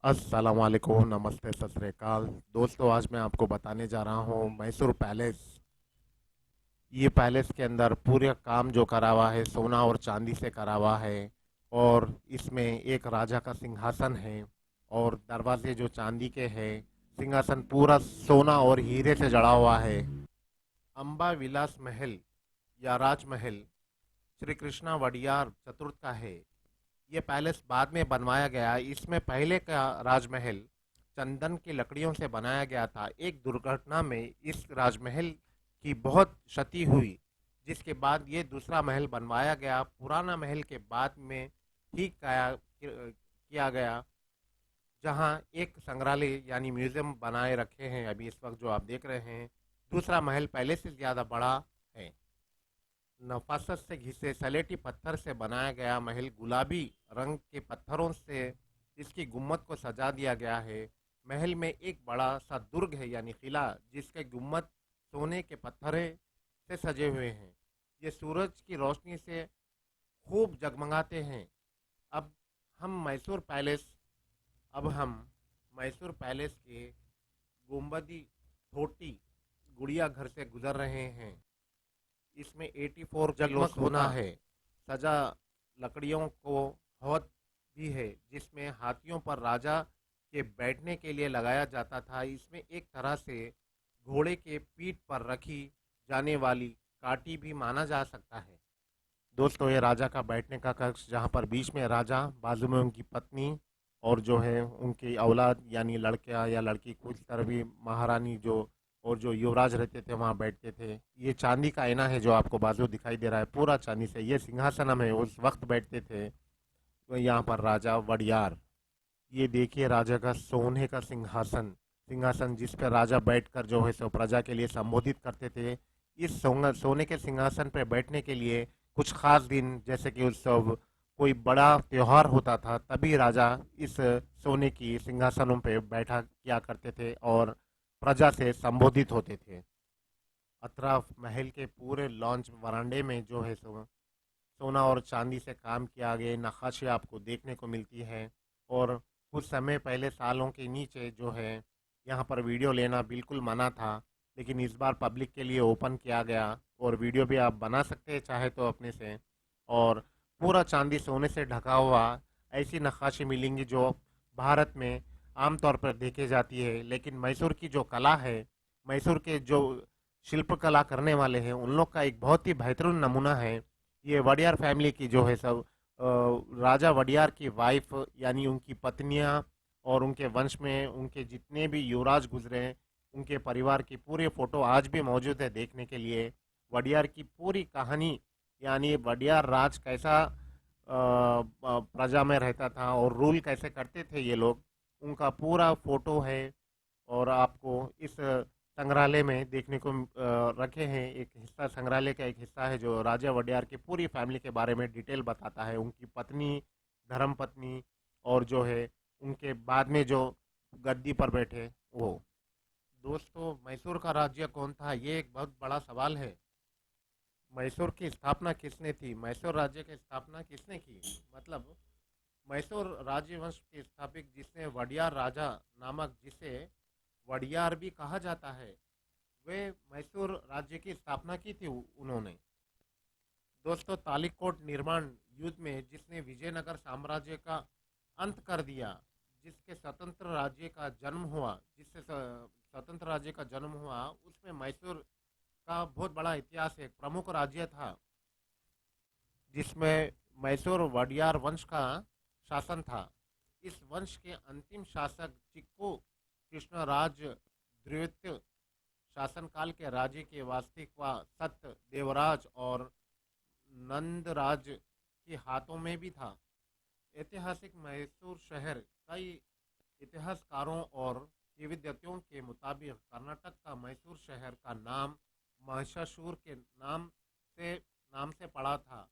अस्सलाम वालेकुम, नमस्ते, सत श्री अकाल। दोस्तों, आज मैं आपको बताने जा रहा हूँ मैसूर पैलेस। ये पैलेस के अंदर पूरे काम जो करा हुआ है सोना और चांदी से करा हुआ है। और इसमें एक राजा का सिंहासन है और दरवाजे जो चांदी के हैं। सिंहासन पूरा सोना और हीरे से जड़ा हुआ है। अम्बा विलास महल या राजमहल श्री कृष्णा वडियार चतुर्थ का है। ये पैलेस बाद में बनवाया गया। इसमें पहले का राजमहल चंदन की लकड़ियों से बनाया गया था। एक दुर्घटना में इस राजमहल की बहुत क्षति हुई, जिसके बाद ये दूसरा महल बनवाया गया। पुराना महल के बाद में ठीक किया गया, जहां एक संग्रहालय यानी म्यूजियम बनाए रखे हैं अभी इस वक्त जो आप देख रहे हैं। दूसरा महल पहले से ज़्यादा बड़ा है। नफासत से घिसे सलेटी पत्थर से बनाया गया महल गुलाबी रंग के पत्थरों से इसकी गुम्मद को सजा दिया गया है। महल में एक बड़ा सा दुर्ग है यानी किला, जिसके गुम्मद सोने के पत्थरे से सजे हुए हैं। ये सूरज की रोशनी से खूब जगमगाते हैं। अब हम मैसूर पैलेस अब हम मैसूर पैलेस के गुम्बदी छोटी गुड़िया घर से गुजर रहे हैं। इसमें 84 जगमग सोना है। सजा लकड़ियों को हौद भी है, जिसमें हाथियों पर राजा के बैठने के लिए लगाया जाता था। इसमें एक तरह से घोड़े के पीठ पर रखी जाने वाली काठी भी माना जा सकता है। दोस्तों, ये राजा का बैठने का कक्ष, जहाँ पर बीच में राजा, बाजू में उनकी पत्नी और जो है उनकी औलाद यानी लड़का या लड़की, कुछ तरह भी महारानी जो और जो युवराज रहते थे वहाँ बैठते थे। ये चांदी का आईना है जो आपको बाजू दिखाई दे रहा है, पूरा चांदी से। ये सिंहासन में उस वक्त बैठते थे तो यहाँ पर राजा वडियार। ये देखिए राजा का सोने का सिंहासन। सिंहासन जिस पर राजा बैठकर जो है सो प्रजा के लिए संबोधित करते थे। इस सोने के सिंहासन पर बैठने के लिए कुछ खास दिन जैसे कि उत्सव, कोई बड़ा त्योहार होता था, तभी राजा इस सोने की सिंहासनों पे बैठा किया करते थे और प्रजा से संबोधित होते थे। अतराफ महल के पूरे लॉन्च वरांडे में जो है सो सोना और चांदी से काम किया गया नक्काशी आपको देखने को मिलती है। और कुछ समय पहले सालों के नीचे जो है यहाँ पर वीडियो लेना बिल्कुल मना था, लेकिन इस बार पब्लिक के लिए ओपन किया गया और वीडियो भी आप बना सकते हैं चाहे तो अपने से। और पूरा चांदी सोने से ढका हुआ ऐसी नक्काशी मिलेंगी जो भारत में आमतौर पर देखी जाती है। लेकिन मैसूर की जो कला है, मैसूर के जो शिल्पकला करने वाले हैं, उन लोग का एक बहुत ही बेहतरीन नमूना है। ये वडियार फैमिली की जो है सब राजा वडियार की वाइफ यानी उनकी पत्नियां और उनके वंश में उनके जितने भी युवराज गुजरे हैं, उनके परिवार की पूरी फोटो आज भी मौजूद है देखने के लिए। वडियार की पूरी कहानी यानी वडियार राज कैसा प्रजा में रहता था और रूल कैसे करते थे ये लोग, उनका पूरा फोटो है। और आपको इस संग्रहालय में देखने को रखे हैं। एक हिस्सा संग्रहालय का एक हिस्सा है जो राजा वडियार की पूरी फैमिली के बारे में डिटेल बताता है, उनकी पत्नी, धर्म पत्नी और जो है उनके बाद में जो गद्दी पर बैठे वो। दोस्तों, मैसूर का राज्य कौन था, ये एक बहुत बड़ा सवाल है। मैसूर की स्थापना किसने थी, मैसूर राज्य की स्थापना किसने की, मतलब मैसूर राज्यवंश के स्थापित जिसने वडियार राजा नामक, जिसे वडियार भी कहा जाता है, वे मैसूर राज्य की स्थापना की थी उन्होंने। दोस्तों, तालिकोट निर्माण युद्ध में जिसने विजयनगर साम्राज्य का अंत कर दिया, जिसके स्वतंत्र राज्य का जन्म हुआ जिससे स्वतंत्र राज्य का जन्म हुआ, उसमें मैसूर का बहुत बड़ा इतिहास है। एक प्रमुख राज्य था जिसमें मैसूर वडियार वंश का शासन था। इस वंश के अंतिम शासक चिक्कू कृष्णराज द्वितीय शासनकाल के राज्य के वास्तविक व सत्य देवराज और नंदराज के हाथों में भी था। ऐतिहासिक मैसूर शहर कई इतिहासकारों और किंवदंतियों के मुताबिक कर्नाटक का मैसूर शहर का नाम महिषासुर के नाम से पड़ा था।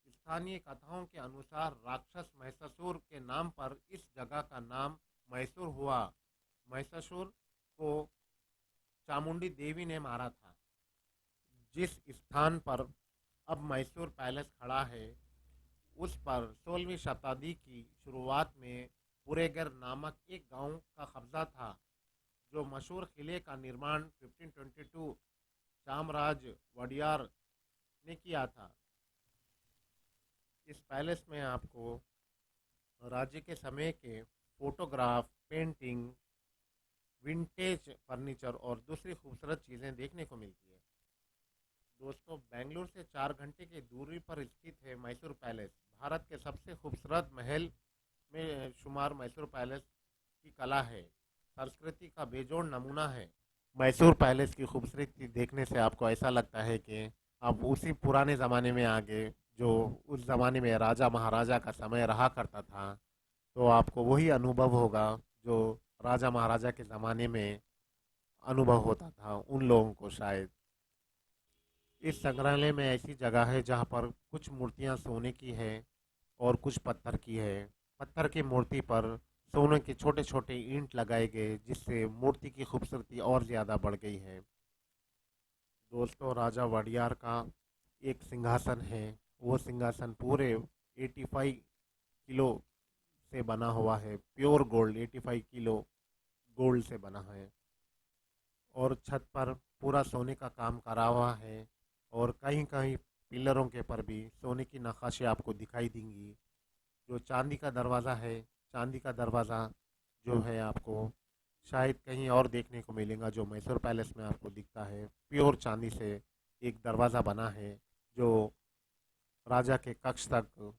स्थानीय कथाओं के अनुसार राक्षस महिषासुर के नाम पर इस जगह का नाम मैसूर हुआ। महिषासुर को चामुंडी देवी ने मारा था। जिस स्थान पर अब मैसूर पैलेस खड़ा है, उस पर 16वीं शताब्दी की शुरुआत में पुरेगर नामक एक गांव का कब्जा था। जो मशहूर किले का निर्माण 1522 चामराज वडियार ने किया था। इस पैलेस में आपको राज्य के समय के फोटोग्राफ, पेंटिंग, विंटेज फर्नीचर और दूसरी खूबसूरत चीज़ें देखने को मिलती है। दोस्तों, बेंगलुरु से 4 घंटे की दूरी पर स्थित है मैसूर पैलेस। भारत के सबसे खूबसूरत महल में शुमार मैसूर पैलेस की कला है, संस्कृति का बेजोड़ नमूना है। मैसूर पैलेस की खूबसूरती देखने से आपको ऐसा लगता है कि आप उसी पुराने ज़माने में आ गए, जो उस ज़माने में राजा महाराजा का समय रहा करता था। तो आपको वही अनुभव होगा जो राजा महाराजा के ज़माने में अनुभव होता था उन लोगों को शायद। इस संग्रहालय में ऐसी जगह है जहाँ पर कुछ मूर्तियाँ सोने की है और कुछ पत्थर की है। पत्थर की मूर्ति पर सोने के छोटे छोटे ईंट लगाए गए, जिससे मूर्ति की खूबसूरती और ज़्यादा बढ़ गई है। दोस्तों, राजा वडियार का एक सिंहासन है। वो सिंहासन पूरे 85 किलो से बना हुआ है, प्योर गोल्ड, 85 किलो गोल्ड से बना है। और छत पर पूरा सोने का काम करा हुआ है। और कहीं कहीं पिलरों के पर भी सोने की नक्काशी आपको दिखाई देंगी। जो चांदी का दरवाज़ा है, चांदी का दरवाज़ा जो है आपको शायद कहीं और देखने को मिलेगा, जो मैसूर पैलेस में आपको दिखता है। प्योर चांदी से एक दरवाज़ा बना है, जो राजा के कक्ष तक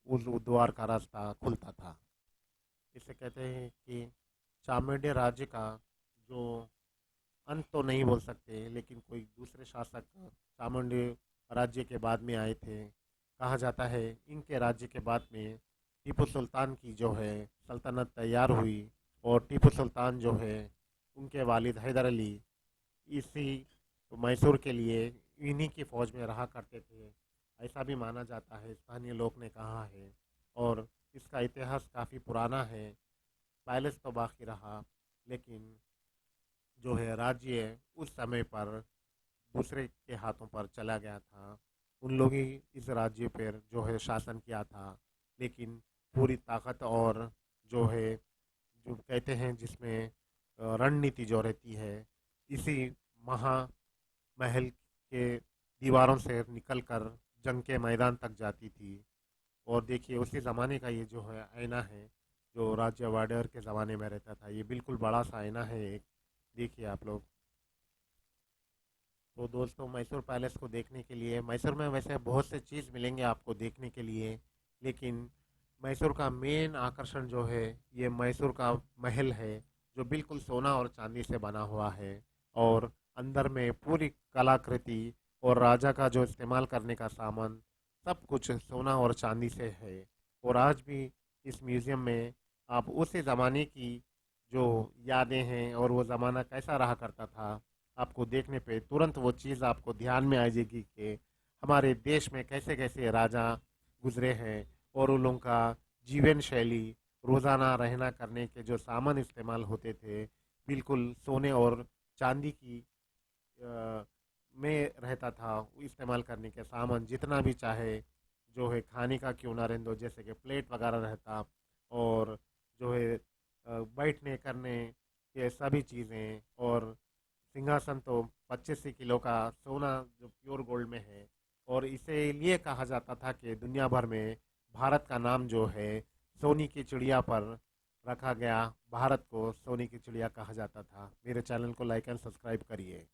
उस द्वार का रास्ता खुलता था। इसे कहते हैं कि चामुंडे राज्य का जो अंत तो नहीं बोल सकते, लेकिन कोई दूसरे शासक चामुंडी राज्य के बाद में आए थे। कहा जाता है इनके राज्य के बाद में टीपू सुल्तान की जो है सल्तनत तैयार हुई। और टीपू सुल्तान जो है, उनके वालिद हैदर अली इसी मैसूर के लिए इन्हीं की फ़ौज में रहा करते थे, ऐसा भी माना जाता है, स्थानीय लोग ने कहा है। और इसका इतिहास काफ़ी पुराना है। पैलेस तो बाकी रहा, लेकिन जो है राज्य उस समय पर दूसरे के हाथों पर चला गया था। उन लोग ही इस राज्य पर जो है शासन किया था। लेकिन पूरी ताकत और जो है, जो कहते हैं जिसमें रणनीति जो रहती है, इसी महामहल के दीवारों से निकलकर जंग के मैदान तक जाती थी। और देखिए उसी ज़माने का ये जो है आईना है, जो राज्य वाडेयर के ज़माने में रहता था। ये बिल्कुल बड़ा सा आईना है एक, देखिए आप लोग। तो दोस्तों, मैसूर पैलेस को देखने के लिए मैसूर में वैसे बहुत से चीज़ मिलेंगे आपको देखने के लिए, लेकिन मैसूर का मेन आकर्षण जो है ये मैसूर का महल है, जो बिल्कुल सोना और चांदी से बना हुआ है। और अंदर में पूरी कलाकृति और राजा का जो इस्तेमाल करने का सामान, सब कुछ सोना और चांदी से है। और आज भी इस म्यूज़ियम में आप उसी ज़माने की जो यादें हैं और वो ज़माना कैसा रहा करता था, आपको देखने पे तुरंत वो चीज़ आपको ध्यान में आ जाएगी कि हमारे देश में कैसे कैसे राजा गुजरे हैं। और उन लोगों का जीवन शैली, रोज़ाना रहना करने के जो सामान इस्तेमाल होते थे, बिल्कुल सोने और चांदी की में रहता था। इस्तेमाल करने के सामान जितना भी चाहे, जो है खाने का क्यों ना रहने दो, जैसे कि प्लेट वगैरह रहता। और जो है बैठने करने के सभी चीज़ें। और सिंहासन तो 25 किलो का सोना जो प्योर गोल्ड में है। और इसे लिए कहा जाता था कि दुनिया भर में भारत का नाम जो है सोने की चिड़िया पर रखा गया। भारत को सोने की चिड़िया कहा जाता था। मेरे चैनल को लाइक एंड सब्सक्राइब करिए।